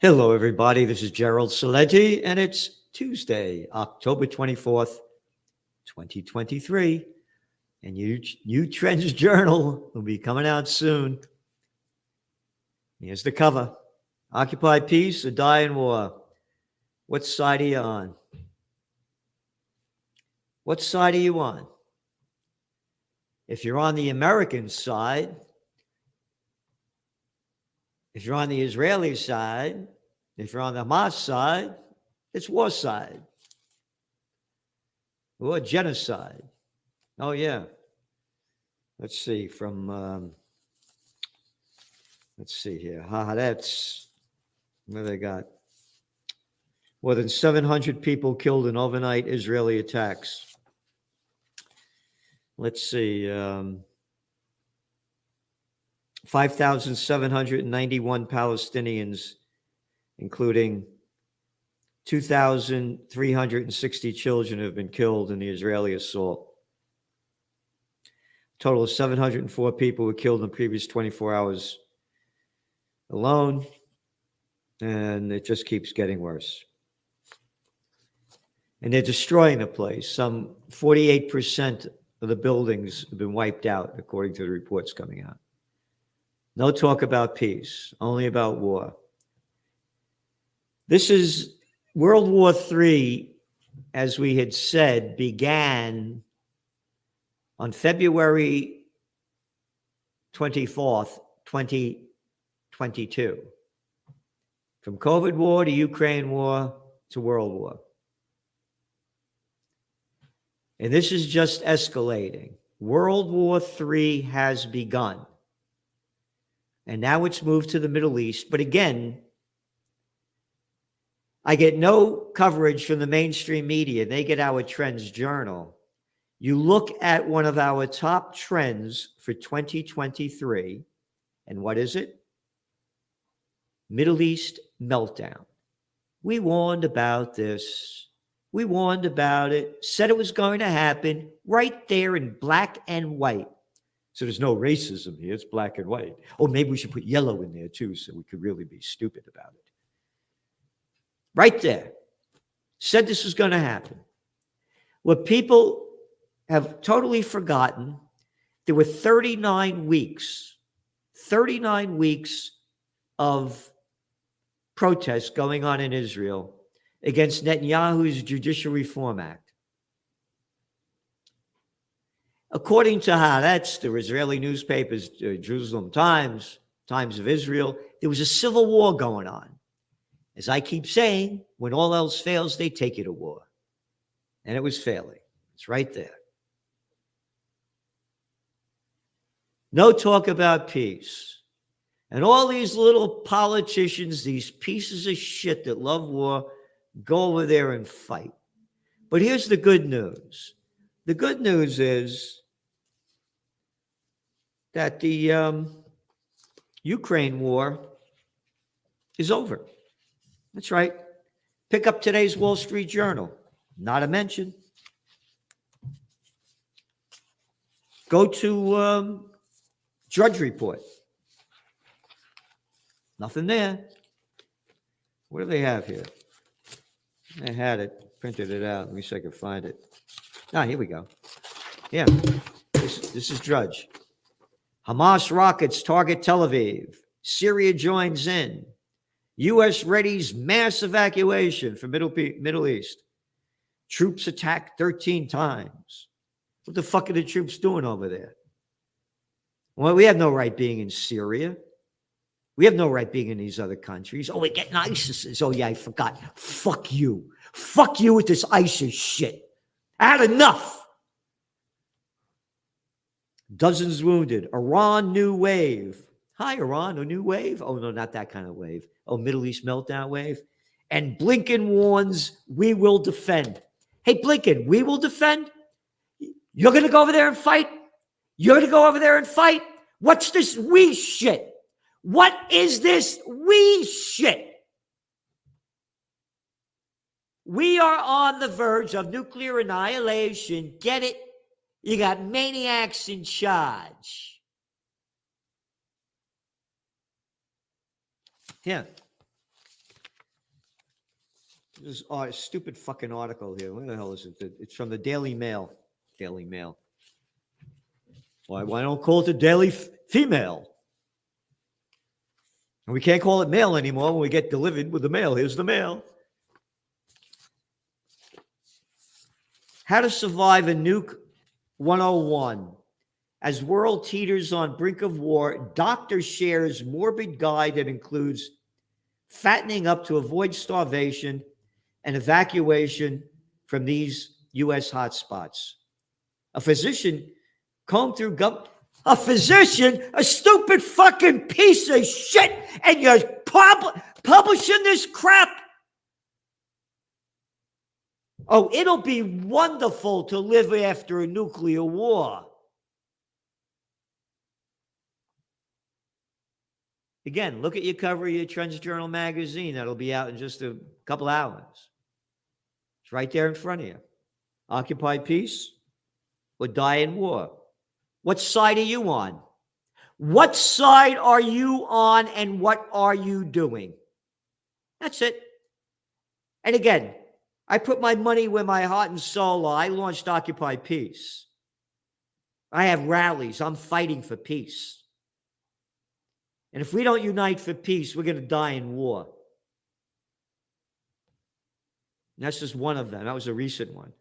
Hello, everybody. This is Gerald Salenti, and it's Tuesday, October 24th, 2023. And New Trends Journal will be coming out soon. Here's the cover. Occupy peace or die in war. What side are you on? What side are you on? If you're on the American side, if you're on the Israeli side, if you're on the Hamas side, it's war side. Or genocide. Oh, yeah. Let's see, let's see here. That's, what do they got? More than 700 people killed in overnight Israeli attacks. Let's see. 5,791 Palestinians, including 2,360 children, have been killed in the Israeli assault. A total of 704 people were killed in the previous 24 hours alone, and it just keeps getting worse. And they're destroying the place. Some 48% of the buildings have been wiped out, according to the reports coming out. No talk about peace, only about war. This is World War III, as we had said, began on February 24th, 2022. From COVID war to Ukraine war to World War. And this is just escalating. World War III has begun. And now it's moved to the Middle East. But again, I get no coverage from the mainstream media. They get our Trends Journal. You look at one of our top trends for 2023, and what is it? Middle East meltdown. We warned about this. We warned about it, said it was going to happen right there in black and white. So there's no racism here. It's black and white. Oh, maybe we should put yellow in there too, so we could really be stupid about it. Right there. Said this was going to happen. What people have totally forgotten, there were 39 weeks of protests going on in Israel against Netanyahu's Judicial Reform Act. According to Haaretz, the Israeli newspapers, Jerusalem Times, Times of Israel, there was a civil war going on. As I keep saying, when all else fails, they take you to war. And it was failing. It's right there. No talk about peace. And all these little politicians, these pieces of shit that love war, go over there and fight. But here's the good news. The good news is that the Ukraine war is over. That's right. Pick up today's Wall Street Journal. Not a mention. Go to Drudge Report. Nothing there. What do they have here? I had it, printed it out. Let me see if I can find it. Here we go. Yeah, this is Drudge. Hamas rockets target Tel Aviv. Syria joins in. U.S. readies mass evacuation from Middle East. Troops attacked 13 times. What the fuck are the troops doing over there? Well, we have no right being in Syria. We have no right being in these other countries. Oh, we're getting ISIS. Oh, yeah, I forgot. Fuck you. Fuck you with this ISIS shit. I had enough. Dozens wounded. Iran, new wave. Hi, Iran, a new wave? Oh, no, not that kind of wave. Oh, Middle East meltdown wave. And Blinken warns, we will defend. Hey, Blinken, we will defend? You're going to go over there and fight? You're going to go over there and fight? What's this we shit? What is this we shit? We are on the verge of nuclear annihilation. Get it? You got maniacs in charge. Yeah. This a stupid fucking article here. Where the hell is it? It's from the Daily Mail. Daily Mail. Why don't call it the Daily Female? And we can't call it mail anymore when we get delivered with the mail. Here's the mail. How to survive a nuke 101. As world teeters on brink of war, doctor shares morbid guide that includes fattening up to avoid starvation and evacuation from these U.S. hotspots. A physician combed through a physician, a stupid fucking piece of shit, and you're publishing this crap. Oh, it'll be wonderful to live after a nuclear war. Again, look at your cover of your Trends Journal magazine. That'll be out in just a couple hours. It's right there in front of you. Occupy peace or die in war. What side are you on? What side are you on, and what are you doing? That's it. And again, I put my money where my heart and soul are. I launched Occupy Peace. I have rallies. I'm fighting for peace. And if we don't unite for peace, we're going to die in war. And that's just one of them. That was a recent one.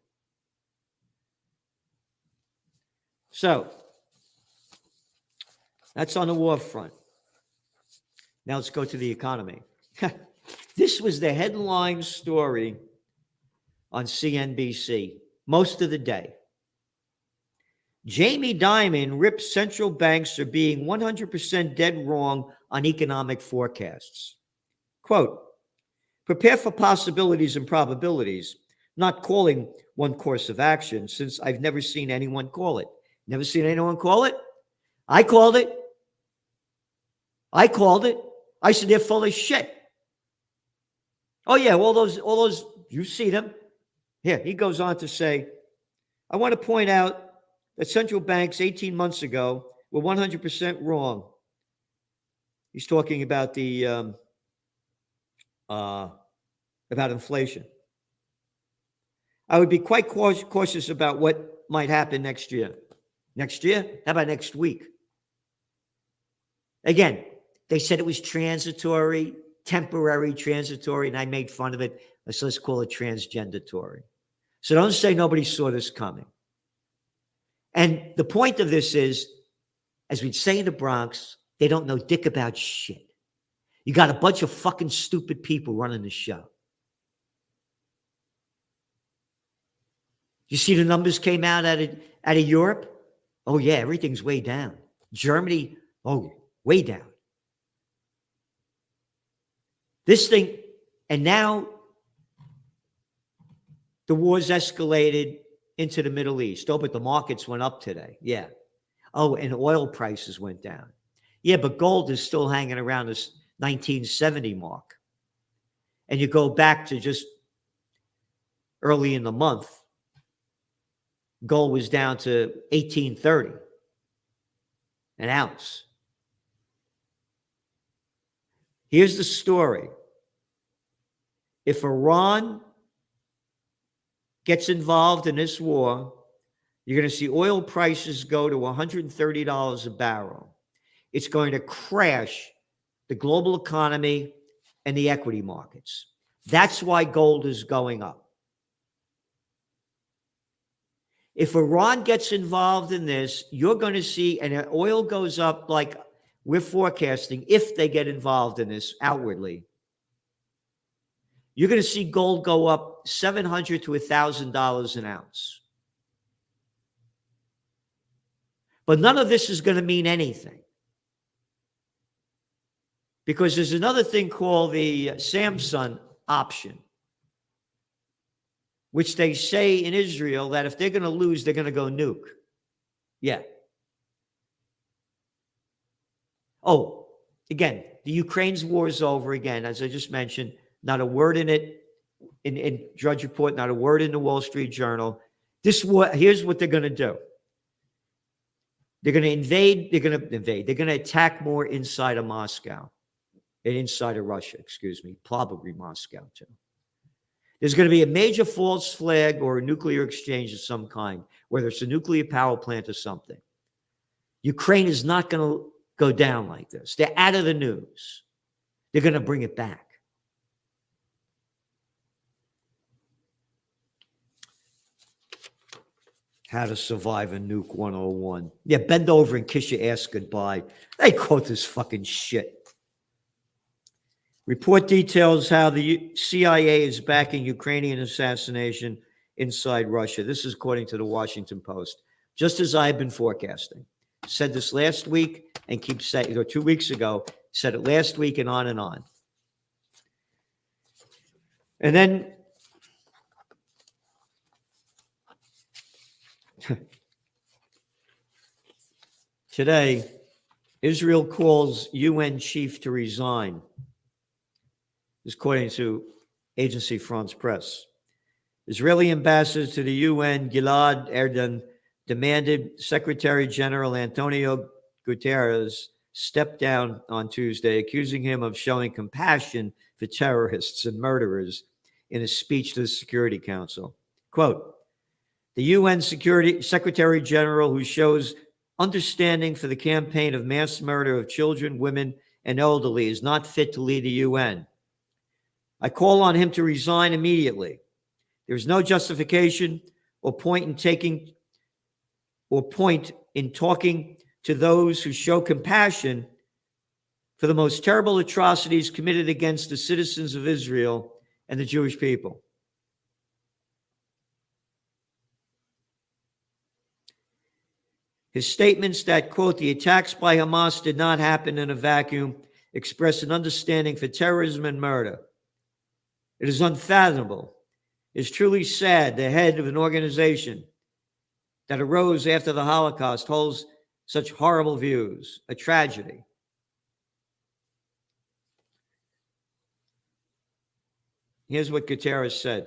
So, that's on the war front. Now let's go to the economy. This was the headline story on CNBC most of the day. Jamie Dimon rips central banks are being 100% dead wrong on economic forecasts. Quote, prepare for possibilities and probabilities, not calling one course of action, since I've never seen anyone call it. Never seen anyone call it? I called it. I called it. I said they're full of shit. Oh yeah, all those, you see them. Here, he goes on to say, I want to point out that central banks 18 months ago were 100% wrong. He's talking about the about inflation. I would be quite cautious about what might happen next year. Next year? How about next week? Again, they said it was transitory, temporary, transitory, and I made fun of it. Let's call it transgendatory. So don't say nobody saw this coming. And the point of this is, as we'd say in the Bronx, they don't know dick about shit. You got a bunch of fucking stupid people running the show. You see the numbers came out out of Europe? Oh yeah, everything's way down. Germany, oh, way down. This thing, and now the war's escalated into the Middle East. Oh, but the markets went up today. Yeah. Oh, and oil prices went down. Yeah, but gold is still hanging around this 1970 mark. And you go back to just early in the month, gold was down to 1830 an ounce. Here's the story. If Iran gets involved in this war, you're going to see oil prices go to $130 a barrel. It's going to crash the global economy and the equity markets. That's why gold is going up. If Iran gets involved in this, you're going to see, and oil goes up like we're forecasting, if they get involved in this outwardly, you're going to see gold go up $700 to $1,000 an ounce. But none of this is going to mean anything. Because there's another thing called the Samsung option, which they say in Israel that if they're going to lose, they're going to go nuke. Yeah. Oh, again, the Ukraine's war is over again, as I just mentioned. Not a word in it, in Drudge Report, not a word in the Wall Street Journal. This war, here's what they're going to do. They're going to invade, they're going to attack more inside of Moscow, and inside of Russia, excuse me, probably Moscow too. There's going to be a major false flag or a nuclear exchange of some kind, whether it's a nuclear power plant or something. Ukraine is not going to go down like this. They're out of the news. They're going to bring it back. How to Survive a Nuke 101. Yeah, bend over and kiss your ass goodbye. They quote this fucking shit. Report details how the CIA is backing Ukrainian assassination inside Russia. This is according to the Washington Post. Just as I've been forecasting. Said this last week and keep saying, or 2 weeks ago, said it last week and on and on. And then today, Israel calls UN chief to resign. This is according to agency France Press. Israeli ambassador to the UN, Gilad Erdan, demanded Secretary General Antonio Guterres step down on Tuesday, accusing him of showing compassion for terrorists and murderers in a speech to the Security Council. Quote, the UN Secretary General, who shows understanding for the campaign of mass murder of children, women, and elderly, is not fit to lead the UN. I call on him to resign immediately. There is no justification or point in talking to those who show compassion for the most terrible atrocities committed against the citizens of Israel and the Jewish people. His statements that, quote, the attacks by Hamas did not happen in a vacuum express an understanding for terrorism and murder. It is unfathomable. It is truly sad the head of an organization that arose after the Holocaust holds such horrible views. A tragedy. Here's what Guterres said.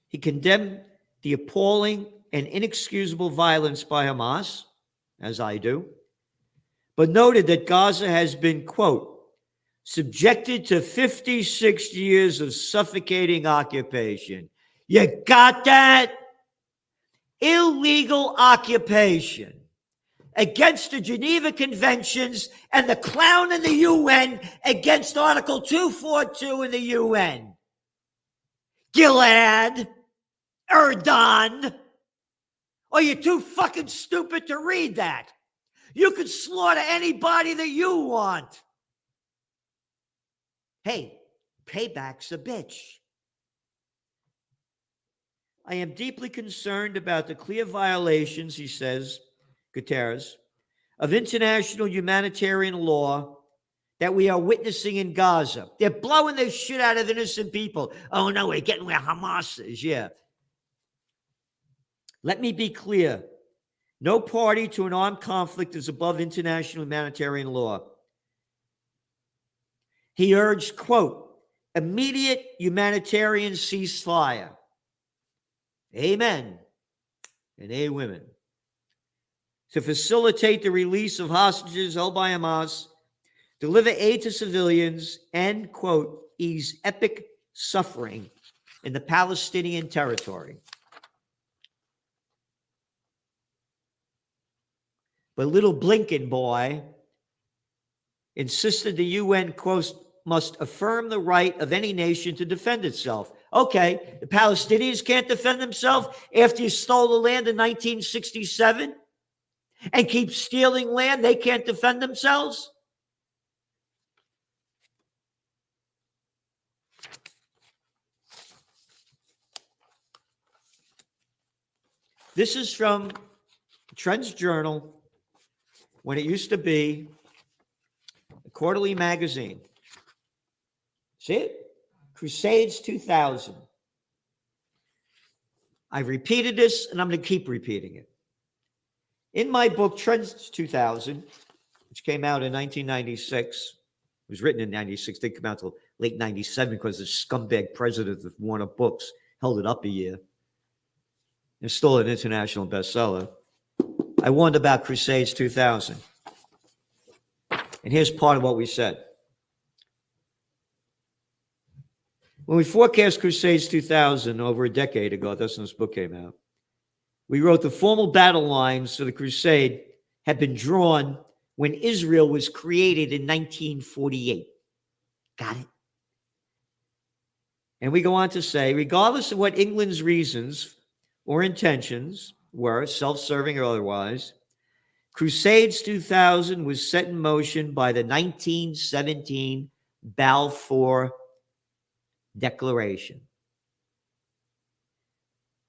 He condemned the appalling and inexcusable violence by Hamas, as I do, but noted that Gaza has been, quote, subjected to 56 years of suffocating occupation. You got that? Illegal occupation against the Geneva Conventions and the clown in the UN against Article 242 in the UN. Gilad, Erdogan. Or you're too fucking stupid to read that. You can slaughter anybody that you want. Hey, payback's a bitch. I am deeply concerned about the clear violations, he says, Guterres, of international humanitarian law that we are witnessing in Gaza. They're blowing the shit out of innocent people. Oh, no, we're getting where Hamas is. Yeah. Let me be clear. No party to an armed conflict is above international humanitarian law. He urged, quote, immediate humanitarian ceasefire. Amen. And amen. To facilitate the release of hostages held by Hamas, deliver aid to civilians, and, quote, ease epic suffering in the Palestinian territory. But little Blinken boy insisted the UN, quote, must affirm the right of any nation to defend itself. Okay, the Palestinians can't defend themselves after you stole the land in 1967 and keep stealing land, they can't defend themselves? This is from Trends Journal, when it used to be a quarterly magazine. See it? Crusades 2000. I've repeated this, and I'm going to keep repeating it. In my book, Trends 2000, which came out in 1996, it was written in 96, didn't come out until late 97 because the scumbag president of Warner Books held it up a year. It's still an international bestseller. I warned about Crusades 2000. And here's part of what we said. When we forecast Crusades 2000 over a decade ago, that's when this book came out, we wrote the formal battle lines for the crusade had been drawn when Israel was created in 1948. Got it? And we go on to say, regardless of what England's reasons or intentions were, self-serving or otherwise, Crusades 2000 was set in motion by the 1917 Balfour Declaration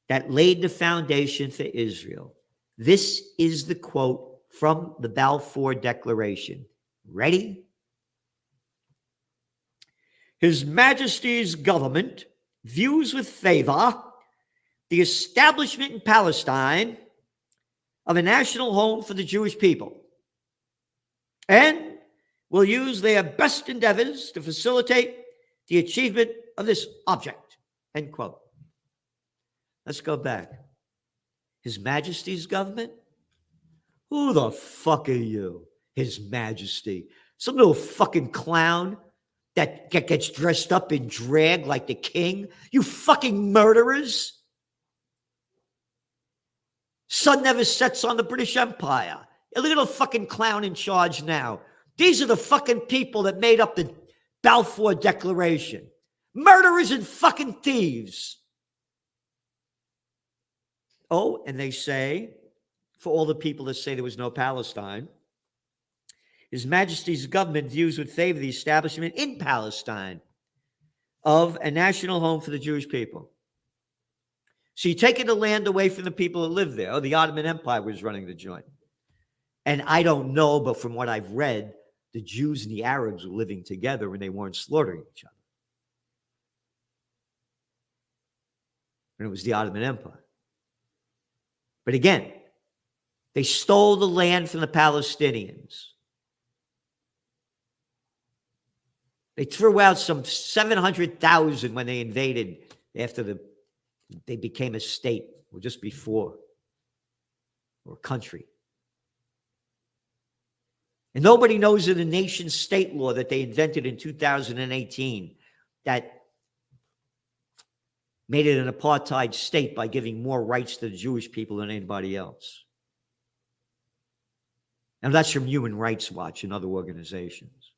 that laid the foundation for Israel. This is the quote from the Balfour Declaration. Ready? His Majesty's government views with favor the establishment in Palestine of a national home for the Jewish people, and will use their best endeavors to facilitate the achievement of this object. End quote. Let's go back. His Majesty's government? Who the fuck are you? His Majesty. Some little fucking clown that gets dressed up in drag like the king? You fucking murderers. Sun never sets on the British Empire. Look at the fucking clown in charge now. These are the fucking people that made up the Balfour Declaration. Murderers and fucking thieves. Oh, and they say, for all the people that say there was no Palestine, His Majesty's government views with favor the establishment in Palestine of a national home for the Jewish people. So you're taking the land away from the people that live there. Oh, the Ottoman Empire was running the joint. And I don't know, but from what I've read, the Jews and the Arabs were living together and they weren't slaughtering each other. And it was the Ottoman Empire. But again, they stole the land from the Palestinians. They threw out some 700,000 when they invaded after they became a state, or just before, or a country. And nobody knows of the nation state law that they invented in 2018 that made it an apartheid state by giving more rights to the Jewish people than anybody else. And that's from Human Rights Watch and other organizations.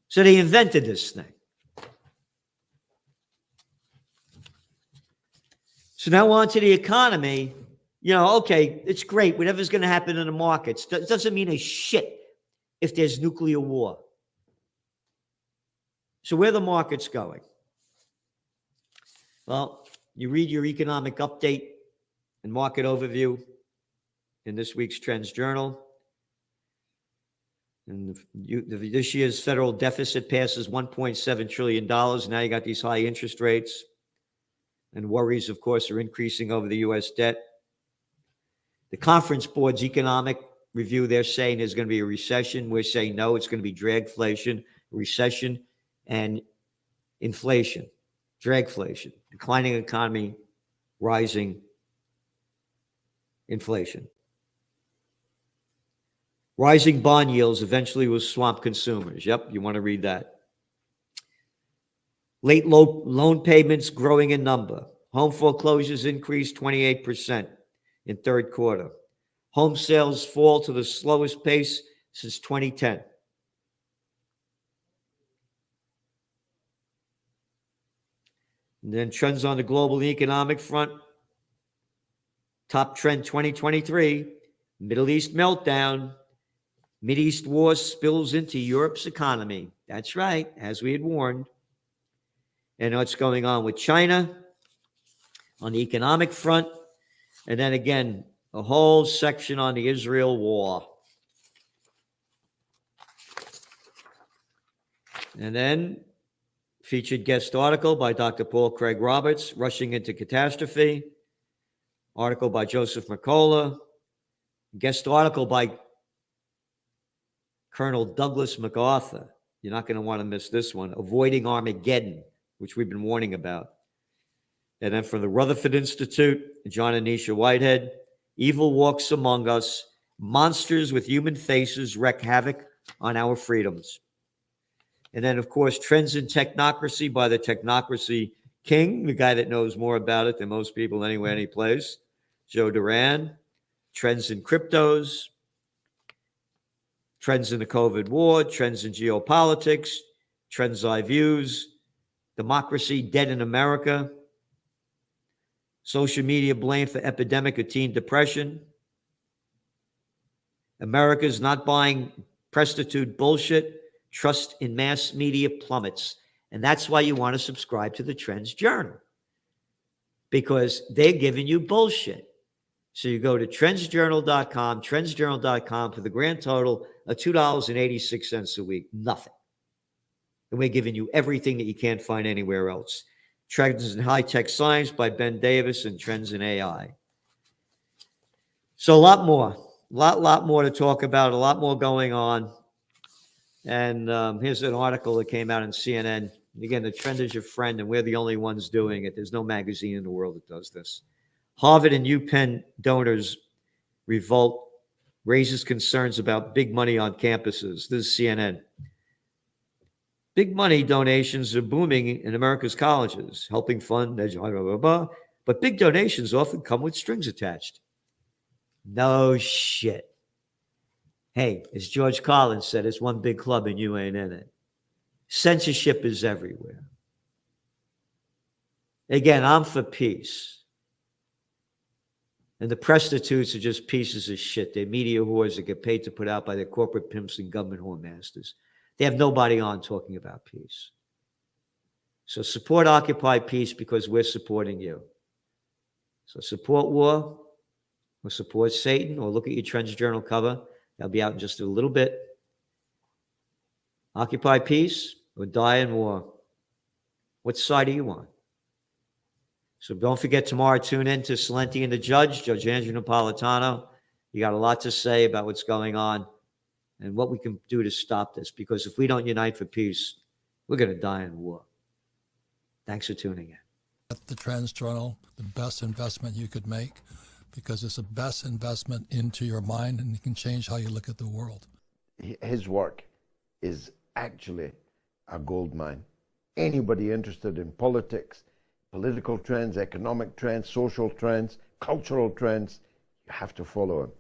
So they invented this thing. So now on to the economy. You know, okay, it's great. Whatever's going to happen in the markets. It doesn't mean a shit if there's nuclear war. So where are the markets going? Well, you read your economic update and market overview in this week's Trends Journal. And this year's federal deficit passes $1.7 trillion. Now you got these high interest rates. And worries, of course, are increasing over the U.S. debt. The Conference Board's economic review, they're saying there's going to be a recession. We're saying no, it's going to be dragflation, recession, and inflation. Dragflation, declining economy, rising inflation. Rising bond yields eventually will swamp consumers. Yep, you want to read that. Late loan payments growing in number. Home foreclosures increased 28% in third quarter. Home sales fall to the slowest pace since 2010. And then trends on the global economic front. Top trend 2023, Middle East meltdown. Mideast war spills into Europe's economy. That's right, as we had warned. And what's going on with China on the economic front. And then again, a whole section on the Israel war. And then featured guest article by Dr. Paul Craig Roberts, Rushing into Catastrophe. Article by Joseph Mercola. Guest article by Colonel Douglas MacArthur. You're not going to want to miss this one. Avoiding Armageddon, which we've been warning about. And then from the Rutherford Institute, John and Nisha Whitehead, Evil Walks Among Us, Monsters with Human Faces Wreak Havoc on Our Freedoms. And then, of course, Trends in Technocracy by the Technocracy King, the guy that knows more about it than most people anywhere, any place, Joe Duran. Trends in Cryptos, Trends in the COVID War, Trends in Geopolitics, Trends I Views, Democracy Dead in America, Social Media Blame for Epidemic of Teen Depression, America's Not Buying Prostitute Bullshit, Trust in Mass Media Plummets. And that's why you want to subscribe to the Trends Journal, because they're giving you bullshit. So you go to trendsjournal.com for the grand total of $2.86 a week. Nothing. And we're giving you everything that you can't find anywhere else. Trends in High-Tech Science by Ben Davis and Trends in AI. So a lot more to talk about, a lot more going on. And here's an article that came out in CNN. Again, the trend is your friend, and we're the only ones doing it. There's no magazine in the world that does this. Harvard and UPenn donors revolt, raises concerns about big money on campuses. This is CNN. Big money donations are booming in America's colleges, helping fund, but big donations often come with strings attached. No shit. Hey, as George Carlin said, it's one big club and you ain't in it. Censorship is everywhere. Again, I'm for peace. And the prostitutes are just pieces of shit. They're media whores that get paid to put out by their corporate pimps and government whoremasters. They have nobody on talking about peace. So support Occupy Peace because we're supporting you. So support war or support Satan, or look at your Trends Journal cover. That'll be out in just a little bit. Occupy peace or die in war. What side are you on? So don't forget tomorrow, tune in to Salenti and the Judge, Judge Andrew Napolitano. You got a lot to say about what's going on and what we can do to stop this, because if we don't unite for peace, we're going to die in war. Thanks for tuning in. The Trends Journal, the best investment you could make, because it's the best investment into your mind, and it can change how you look at the world. His work is actually a gold mine. Anybody interested in politics, political trends, economic trends, social trends, cultural trends, you have to follow him,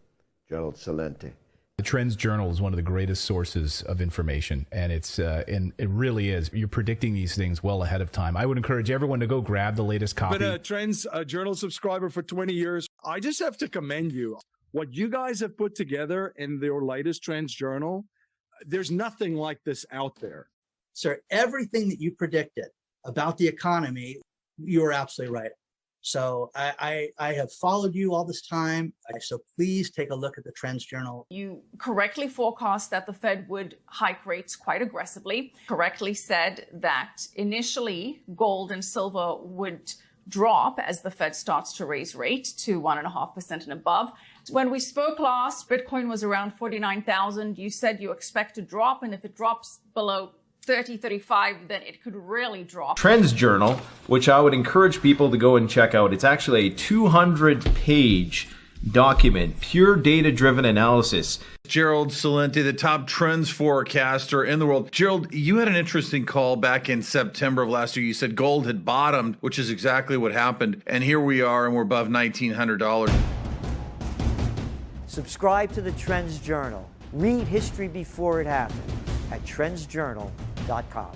Gerald Salenti. The Trends Journal is one of the greatest sources of information, and it really is. You're predicting these things well ahead of time. I would encourage everyone to go grab the latest copy. Been a Trends Journal subscriber for 20 years. I just have to commend you. What you guys have put together in your latest Trends Journal, there's nothing like this out there. Sir, everything that you predicted about the economy, you were absolutely right. So I have followed you all this time. So please take a look at the Trends Journal. You correctly forecast that the Fed would hike rates quite aggressively, correctly said that initially gold and silver would drop as the Fed starts to raise rate to 1.5% and above. When we spoke last, Bitcoin was around 49,000. You said you expect to drop, and if it drops below 30, 35, then it could really drop. Trends Journal, which I would encourage people to go and check out. It's actually a 200-page document, pure data-driven analysis. Gerald Salenti, the top trends forecaster in the world. Gerald, you had an interesting call back in September of last year. You said gold had bottomed, which is exactly what happened. And here we are, and we're above $1,900. Subscribe to the Trends Journal. Read history before it happened at trendsjournal.com.